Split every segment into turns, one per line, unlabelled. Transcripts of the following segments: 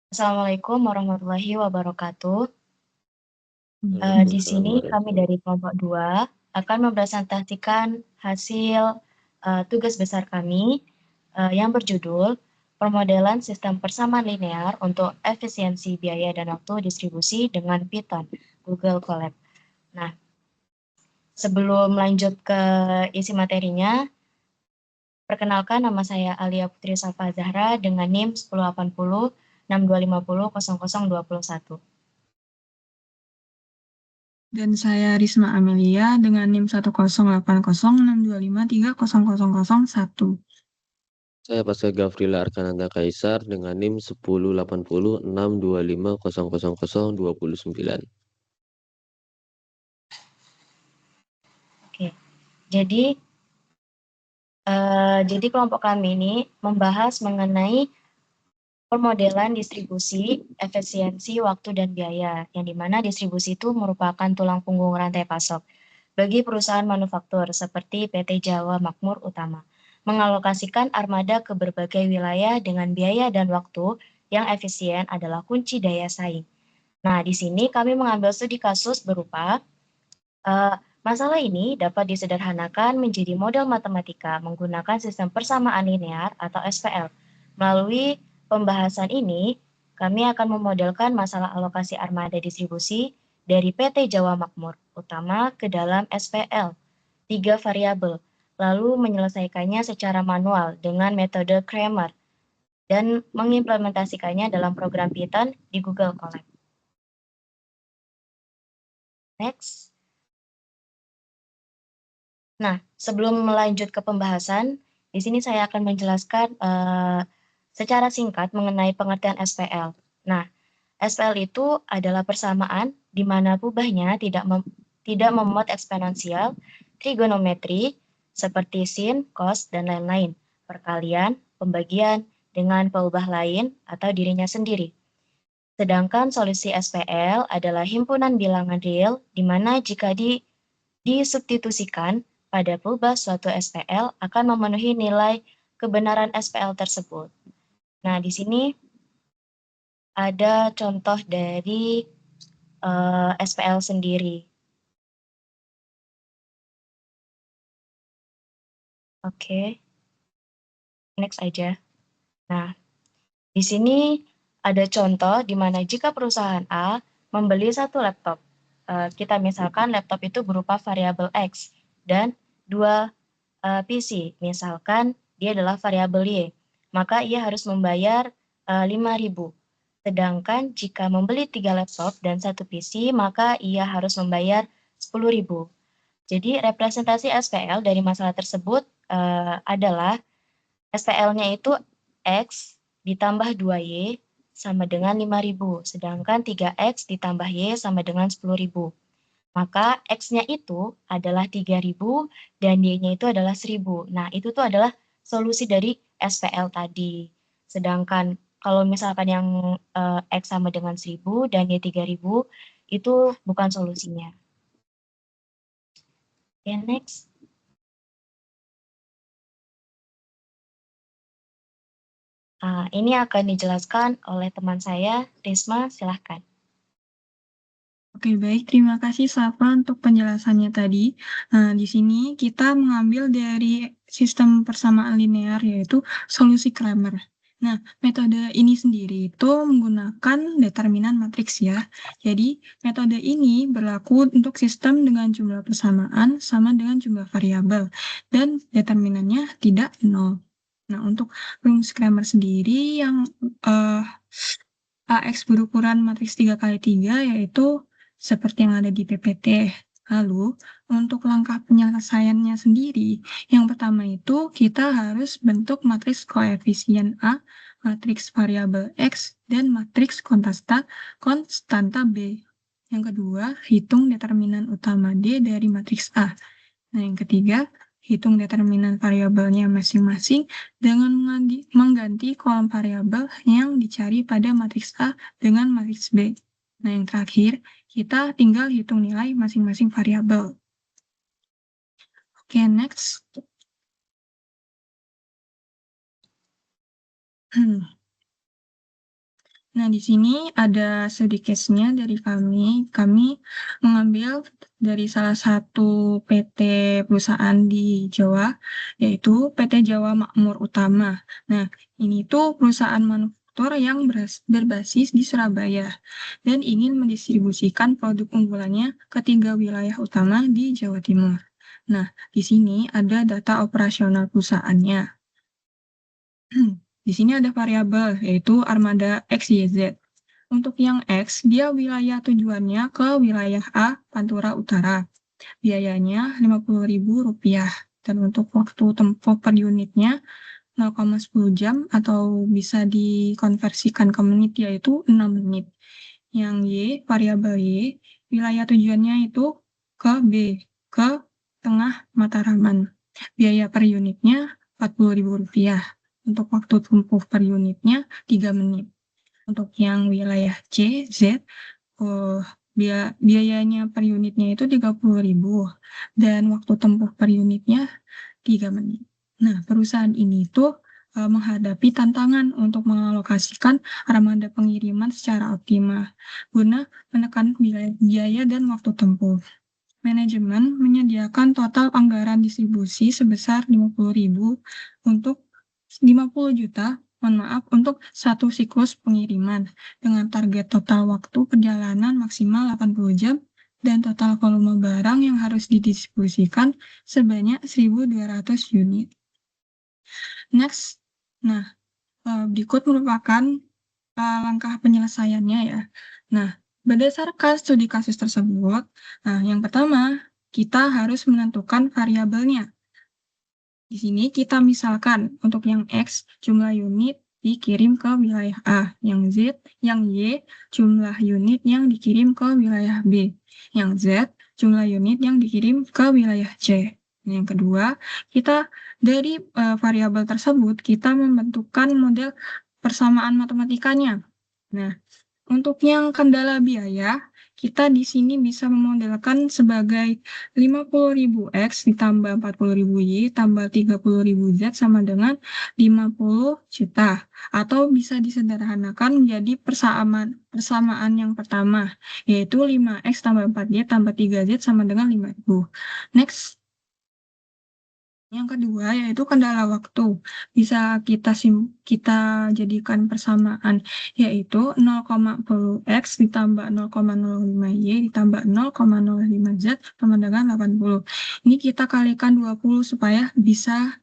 Assalamualaikum warahmatullahi wabarakatuh. Di
Waalaikumsalam
sini kami
warahmatullahi.
dari kelompok 2 akan mempresentasikan hasil, tugas besar kami, yang berjudul Permodelan Sistem Persamaan Linear untuk Efisiensi Biaya dan Waktu Distribusi dengan Python Google Colab. Nah, sebelum lanjut ke isi materinya, perkenalkan nama saya Alia Putri Safa Zahra dengan NIM 108062500021.
Dan saya Risma Amelia dengan NIM 1080625300001.
Saya Pasca Gafrila Arkananta Kaisar dengan NIM 108062500029.
Oke, jadi kelompok kami ini membahas mengenai permodelan distribusi, efisiensi, waktu, dan biaya, yang dimana distribusi itu merupakan tulang punggung rantai pasok bagi perusahaan manufaktur seperti PT Jawa Makmur Utama, mengalokasikan armada ke berbagai wilayah dengan biaya dan waktu yang efisien adalah kunci daya saing. Nah, di sini kami mengambil studi kasus berupa masalah ini dapat disederhanakan menjadi model matematika menggunakan sistem persamaan linear atau SPL. Melalui pembahasan ini, kami akan memodelkan masalah alokasi armada distribusi dari PT Jawa Makmur Utama ke dalam SPL, 3 variabel, lalu menyelesaikannya secara manual dengan metode Kramer dan mengimplementasikannya dalam program Python di Google Colab. Next. Nah, sebelum melanjut ke pembahasan, di sini saya akan menjelaskan secara singkat mengenai pengertian SPL. Nah, SPL itu adalah persamaan di mana kubahnya tidak memuat eksponensial, trigonometri, seperti sin, cos, dan lain-lain, perkalian, pembagian, dengan peubah lain atau dirinya sendiri. Sedangkan solusi SPL adalah himpunan bilangan real, di mana jika disubstitusikan pada peubah suatu SPL akan memenuhi nilai kebenaran SPL tersebut. Nah, di sini ada contoh dari SPL sendiri. Oke, next aja. Nah, di sini ada contoh di mana jika perusahaan A membeli satu laptop, kita misalkan laptop itu berupa variabel X dan 2 PC, misalkan dia adalah variabel Y, maka ia harus membayar 5.000. Sedangkan jika membeli 3 laptop dan 1 PC, maka ia harus membayar 10.000. Jadi representasi SPL dari masalah tersebut adalah SPL-nya itu X ditambah 2Y sama dengan 5.000, sedangkan 3X ditambah Y sama dengan 10.000. Maka X-nya itu adalah 3.000 dan Y-nya itu adalah 1.000. Nah, itu tuh adalah solusi dari SPL tadi. Sedangkan kalau misalkan yang X sama dengan 1.000 dan Y 3.000, itu bukan solusinya. Oke, next. Ini akan dijelaskan oleh teman saya, Risma, silahkan.
Oke, baik. Terima kasih, Safa, untuk penjelasannya tadi. Nah, di sini kita mengambil dari sistem persamaan linear, yaitu solusi Kramer. Nah, metode ini sendiri itu menggunakan determinan matriks ya. Jadi, metode ini berlaku untuk sistem dengan jumlah persamaan sama dengan jumlah variabel, dan determinannya tidak nol. Nah, untuk rumus Kramer sendiri yang AX berukuran matriks 3x3 yaitu seperti yang ada di PPT. Lalu, untuk langkah penyelesaiannya sendiri, yang pertama itu kita harus bentuk matriks koefisien A, matriks variabel X, dan matriks konstanta B. Yang kedua, hitung determinan utama D dari matriks A. Nah, yang ketiga, hitung determinan variabelnya masing-masing dengan mengganti kolom variabel yang dicari pada matriks A dengan matriks B. Nah, yang terakhir, kita tinggal hitung nilai masing-masing variabel. Oke, next. Nah, di sini ada studi case-nya dari kami. Kami mengambil dari salah satu PT perusahaan di Jawa, yaitu PT Jawa Makmur Utama. Nah, ini tuh perusahaan manufaktur yang berbasis di Surabaya dan ingin mendistribusikan produk unggulannya ke 3 wilayah utama di Jawa Timur. Nah, di sini ada data operasional perusahaannya. Di sini ada variabel, yaitu armada XYZ. Untuk yang X, dia wilayah tujuannya ke wilayah A, Pantura Utara. Biayanya Rp50.000. Dan untuk waktu tempuh per unitnya 0,10 jam atau bisa dikonversikan ke menit yaitu 6 menit. Yang Y, variabel Y, wilayah tujuannya itu ke B, ke Tengah Mataraman. Biaya per unitnya Rp40.000. Untuk waktu tempuh per unitnya 3 menit. Untuk yang wilayah C, Z, biayanya per unitnya itu 30.000 dan waktu tempuh per unitnya 3 menit. Nah, perusahaan ini tuh menghadapi tantangan untuk mengalokasikan armada pengiriman secara optimal guna menekan biaya dan waktu tempuh. Manajemen menyediakan total anggaran distribusi sebesar 50.000 untuk 50 juta, untuk satu siklus pengiriman dengan target total waktu perjalanan maksimal 80 jam dan total volume barang yang harus didistribusikan sebanyak 1.200 unit. Next, nah berikut merupakan langkah penyelesaiannya ya. Nah, berdasarkan studi kasus tersebut, yang pertama, kita harus menentukan variabelnya. Di sini kita misalkan untuk yang X, jumlah unit dikirim ke wilayah A, yang Z, yang Y, jumlah unit yang dikirim ke wilayah B, yang Z, jumlah unit yang dikirim ke wilayah C. Yang kedua, kita dari variabel tersebut, kita membentukkan model persamaan matematikanya. Nah, untuk yang kendala biaya, kita di sini bisa memodelkan sebagai 50.000 X ditambah 40.000 Y tambah 30.000 Z sama dengan 50 juta. Atau bisa disederhanakan menjadi persamaan yang pertama, yaitu 5X tambah 4Y tambah 3Z sama dengan 5.000. Next. Yang kedua yaitu kendala waktu. Bisa kita jadikan persamaan, yaitu 0,10x ditambah 0,05y ditambah 0,05z sama dengan 80. Ini kita kalikan 20 supaya bisa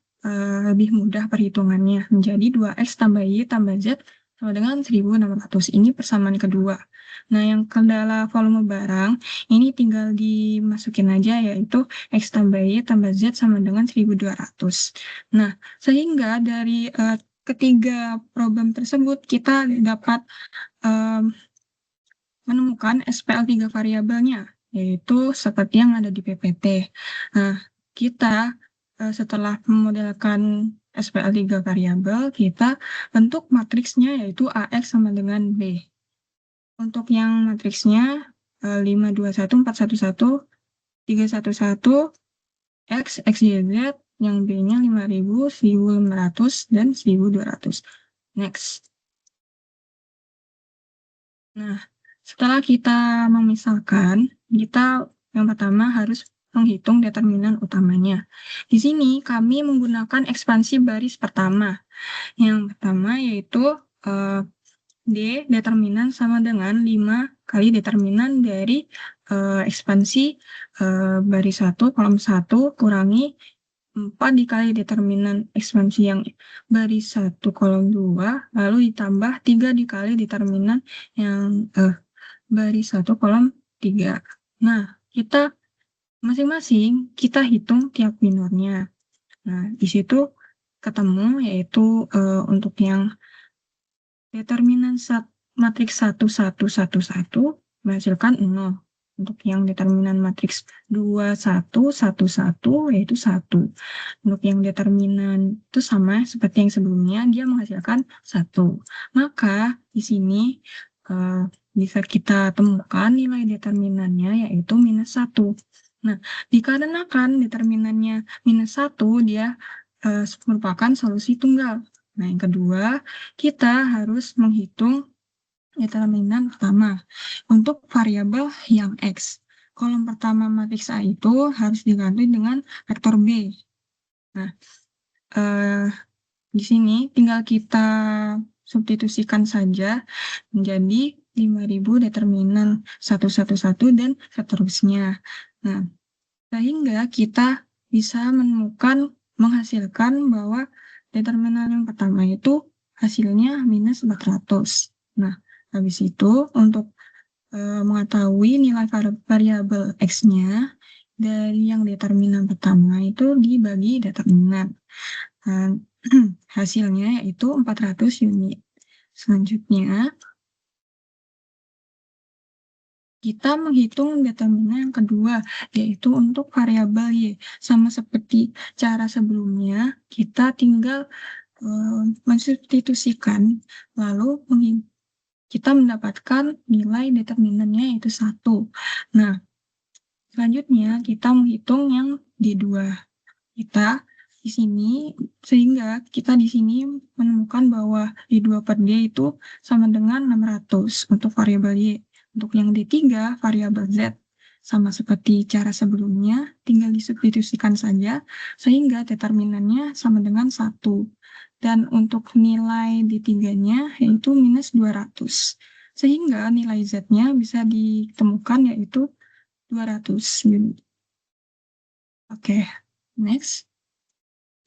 lebih mudah perhitungannya. Menjadi 2x tambah y tambah z sama dengan 1.600. Ini persamaan kedua. Nah, yang kendala volume barang, ini tinggal dimasukin aja, yaitu X tambah Y tambah Z sama dengan 1.200. Nah, sehingga dari ketiga problem tersebut, kita dapat menemukan SPL3 variabelnya, yaitu seperti yang ada di PPT. Nah, kita setelah memodelkan SPL3 variabel, kita bentuk matriksnya yaitu AX sama dengan B. Untuk yang matriksnya 5, 2, 1, 4, 1, 1, 3, 1, 1, X, X, Y, Z, yang B-nya 5.000, 1.500, dan 1.200. Next. Nah, setelah kita memisahkan, kita yang pertama harus menghitung determinan utamanya. Di sini kami menggunakan ekspansi baris pertama. Yang pertama yaitu D determinan sama dengan 5 kali determinan dari ekspansi baris 1 kolom 1 kurangi 4 dikali determinan ekspansi yang baris 1 kolom 2 lalu ditambah 3 dikali determinan yang baris 1 kolom 3. Nah, kita masing-masing kita hitung tiap minornya. Nah, di situ ketemu yaitu untuk yang determinan matriks 1, 1, 1, 1 menghasilkan 0. Untuk yang determinan matriks 2, 1, 1, 1 yaitu 1. Untuk yang determinan itu sama seperti yang sebelumnya, dia menghasilkan 1. Maka di sini bisa kita temukan nilai determinannya yaitu minus 1. Nah, dikarenakan determinannya minus 1, dia merupakan solusi tunggal. Nah, yang kedua, kita harus menghitung determinan pertama. Untuk variabel yang X, kolom pertama matriks A itu harus diganti dengan vektor B. Nah, di sini tinggal kita substitusikan saja menjadi 5.000 determinan 111 dan seterusnya. Nah, sehingga kita bisa menghasilkan bahwa determinan yang pertama itu hasilnya minus 400. Nah, habis itu untuk mengetahui nilai variabel X-nya dari yang determinan pertama itu dibagi determinan. Dan hasilnya yaitu 400 unit. Selanjutnya, kita menghitung determinan yang kedua, yaitu untuk variabel Y. Sama seperti cara sebelumnya, kita tinggal mensubstitusikan, lalu kita mendapatkan nilai determinannya yaitu 1. Nah, selanjutnya kita menghitung yang D2. Kita di sini, sehingga kita di sini menemukan bahwa D2 per D itu sama dengan 600 untuk variabel Y. Untuk yang D3, variabel Z, sama seperti cara sebelumnya, tinggal disubstitusikan saja, sehingga determinannya sama dengan 1. Dan untuk nilai D3-nya yaitu minus 200. Sehingga nilai Z-nya bisa ditemukan yaitu 200 unit. Oke, next.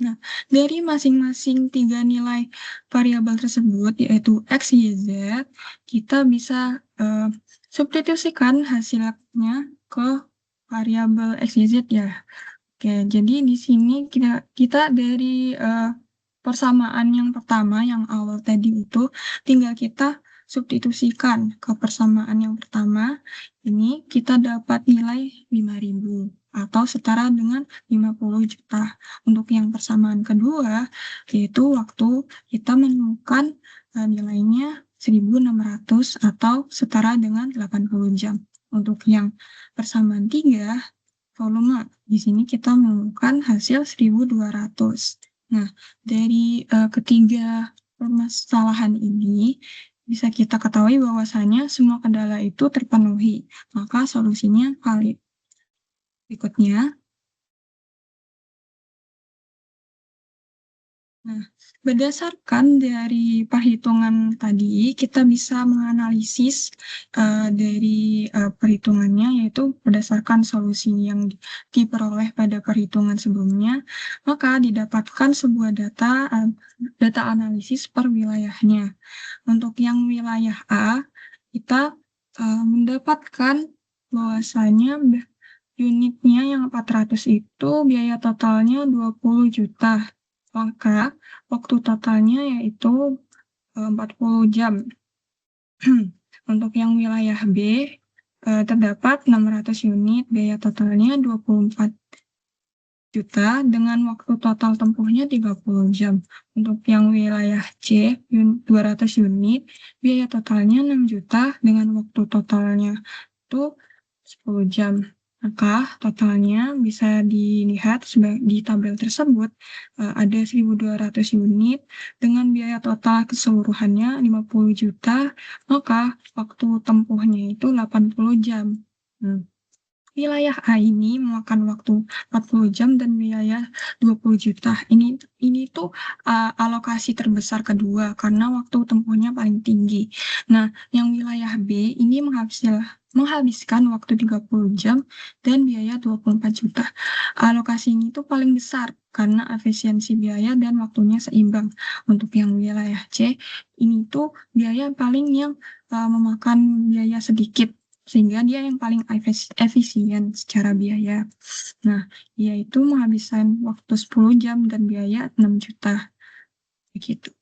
Nah, dari masing-masing 3 nilai variabel tersebut, yaitu X, Y, Z, kita bisa substitusikan hasilnya ke variabel X, Y, Z ya. Oke, jadi di sini kita dari persamaan yang pertama, yang awal tadi itu, tinggal kita substitusikan ke persamaan yang pertama, ini kita dapat nilai 5.000 atau setara dengan 50 juta. Untuk yang persamaan kedua, yaitu waktu kita menemukan nilainya 1.600 atau setara dengan 80 jam. Untuk yang persamaan 3, volume, di sini kita menemukan hasil 1.200. Nah, dari ketiga permasalahan ini, bisa kita ketahui bahwasanya semua kendala itu terpenuhi, maka solusinya valid. Berikutnya, nah, berdasarkan dari perhitungan tadi, kita bisa menganalisis dari perhitungannya, yaitu berdasarkan solusi yang diperoleh pada perhitungan sebelumnya, maka didapatkan sebuah data analisis per wilayahnya. Untuk yang wilayah A, kita mendapatkan bahwasanya unitnya yang 400 itu biaya totalnya 20 juta. Maka waktu totalnya yaitu 40 jam. Untuk yang wilayah B, terdapat 600 unit, biaya totalnya 24 juta dengan waktu total tempuhnya 30 jam. Untuk yang wilayah C, 200 unit, biaya totalnya 6 juta dengan waktu totalnya itu 10 jam. Maka totalnya bisa dilihat di tabel tersebut ada 1.200 unit dengan biaya total keseluruhannya 50 juta, maka waktu tempuhnya itu 80 jam. Wilayah A ini memakan waktu 40 jam dan biaya 20 juta. Ini tuh alokasi terbesar kedua karena waktu tempuhnya paling tinggi. Nah, yang wilayah B ini menghabiskan waktu 30 jam dan biaya 24 juta. Alokasi ini tuh paling besar karena efisiensi biaya dan waktunya seimbang. Untuk yang wilayah C, ini tuh biaya paling yang memakan biaya sedikit, sehingga dia yang paling efisien secara biaya. Nah, yaitu menghabiskan waktu 10 jam dan biaya 6 juta. Begitu.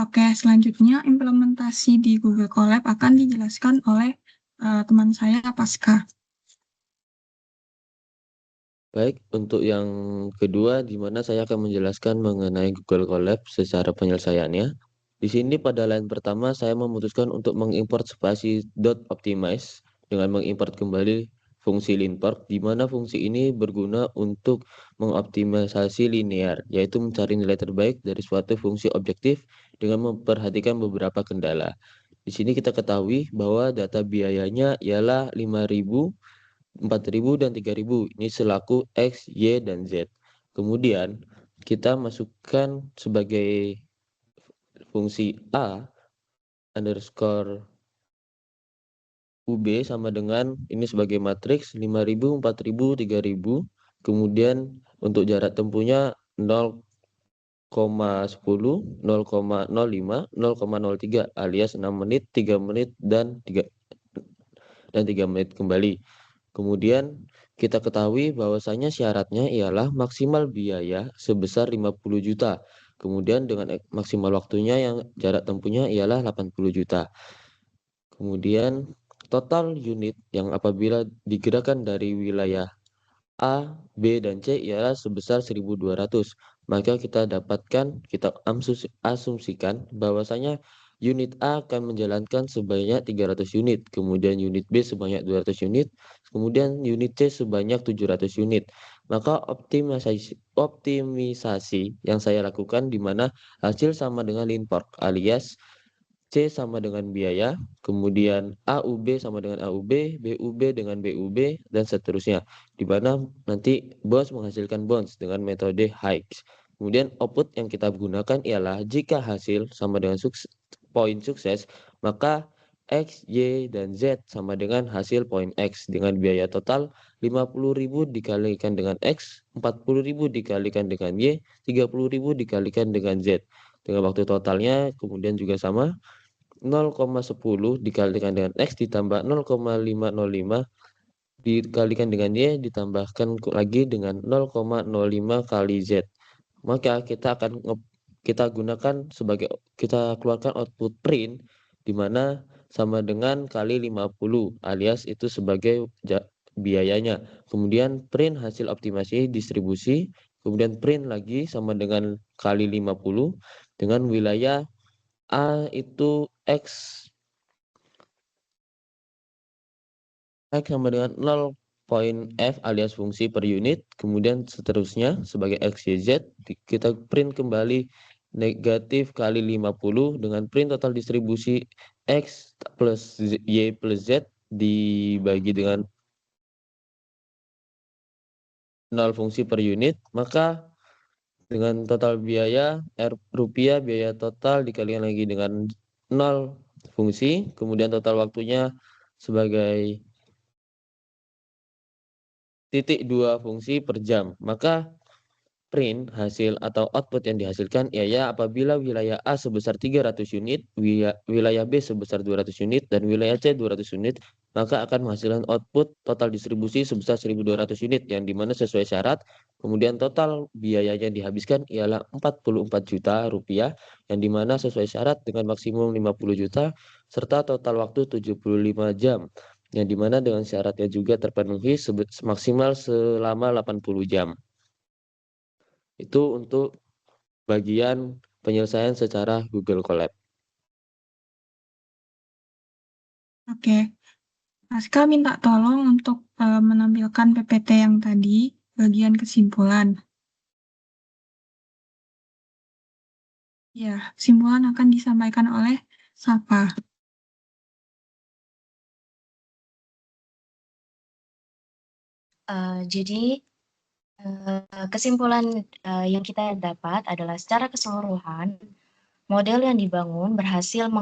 Oke, selanjutnya implementasi di Google Colab akan dijelaskan oleh teman saya, Pasca.
Baik, untuk yang kedua, di mana saya akan menjelaskan mengenai Google Colab secara penyelesaiannya. Di sini pada line pertama, saya memutuskan untuk mengimport spasi .optimize dengan mengimport kembali fungsi lintork, di mana fungsi ini berguna untuk mengoptimalisasi linear, yaitu mencari nilai terbaik dari suatu fungsi objektif dengan memperhatikan beberapa kendala. Di sini kita ketahui bahwa data biayanya ialah 5.000, 4.000, dan 3.000. Ini selaku X, Y, dan Z. Kemudian kita masukkan sebagai fungsi A underscore UB sama dengan ini sebagai matriks 5.000, 4.000, 3.000. Kemudian untuk jarak tempuhnya 0,10, 0,05, 0,03 alias 6 menit, 3 menit, dan 3 menit kembali. Kemudian kita ketahui bahwasanya syaratnya ialah maksimal biaya sebesar 50 juta. Kemudian dengan maksimal waktunya yang jarak tempuhnya ialah 80 juta. Kemudian total unit yang apabila digerakkan dari wilayah A, B, dan C ialah sebesar 1.200. Maka kita asumsikan bahwasanya unit A akan menjalankan sebanyak 300 unit, kemudian unit B sebanyak 200 unit, kemudian unit C sebanyak 700 unit. Maka optimisasi yang saya lakukan di mana hasil sama dengan lintork alias C sama dengan biaya, kemudian AUB sama dengan AUB, BUB dengan BUB, dan seterusnya. Di mana nanti bonds menghasilkan bonds dengan metode Hikes. Kemudian output yang kita gunakan ialah jika hasil sama dengan poin sukses, maka X, Y, dan Z sama dengan hasil poin X dengan biaya total 50.000 dikalikan dengan X, 40.000 dikalikan dengan Y, 30.000 dikalikan dengan Z. Dengan waktu totalnya kemudian juga sama, 0,10 dikalikan dengan X ditambah 0,505 dikalikan dengan Y ditambahkan lagi dengan 0,05 kali Z. Maka kita keluarkan output print di mana sama dengan kali 50 alias itu sebagai biayanya. Kemudian print hasil optimasi distribusi, kemudian print lagi sama dengan kali 50 dengan wilayah A itu X sama dengan 0.f alias fungsi per unit, kemudian seterusnya sebagai X, Y, Z, kita print kembali negatif kali 50 dengan print total distribusi X plus Y plus Z dibagi dengan 0 fungsi per unit, maka dengan total biaya rupiah biaya total dikalikan lagi dengan 0 fungsi, kemudian total waktunya sebagai titik 2 fungsi per jam. Maka print hasil atau output yang dihasilkan ialah apabila wilayah A sebesar 300 unit, wilayah B sebesar 200 unit, dan wilayah C 200 unit, maka akan menghasilkan output total distribusi sebesar 1.200 unit yang dimana sesuai syarat. Kemudian total biayanya dihabiskan ialah 44 juta rupiah yang dimana sesuai syarat dengan maksimum 50 juta serta total waktu 75 jam yang dimana dengan syaratnya juga terpenuhi maksimal selama 80 jam. Itu untuk bagian penyelesaian secara Google Colab.
Oke, Aska minta tolong untuk menampilkan PPT yang tadi, bagian kesimpulan. Ya, kesimpulan akan disampaikan oleh Safa.
Jadi kesimpulan yang kita dapat adalah secara keseluruhan model yang dibangun berhasil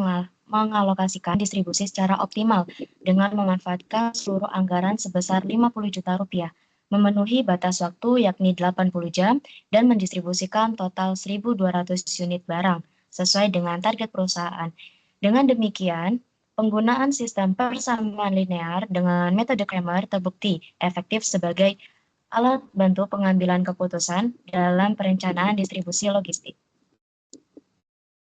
mengalokasikan distribusi secara optimal dengan memanfaatkan seluruh anggaran sebesar 50 juta rupiah, memenuhi batas waktu yakni 80 jam dan mendistribusikan total 1.200 unit barang sesuai dengan target perusahaan. Dengan demikian, penggunaan sistem persamaan linear dengan metode Cramer terbukti efektif sebagai alat bantu pengambilan keputusan dalam perencanaan distribusi logistik.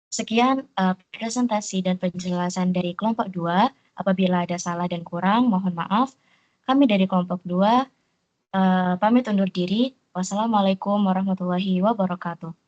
Sekian presentasi dan penjelasan dari kelompok 2. Apabila ada salah dan kurang, mohon maaf. Kami dari kelompok 2 pamit undur diri. Wassalamualaikum warahmatullahi wabarakatuh.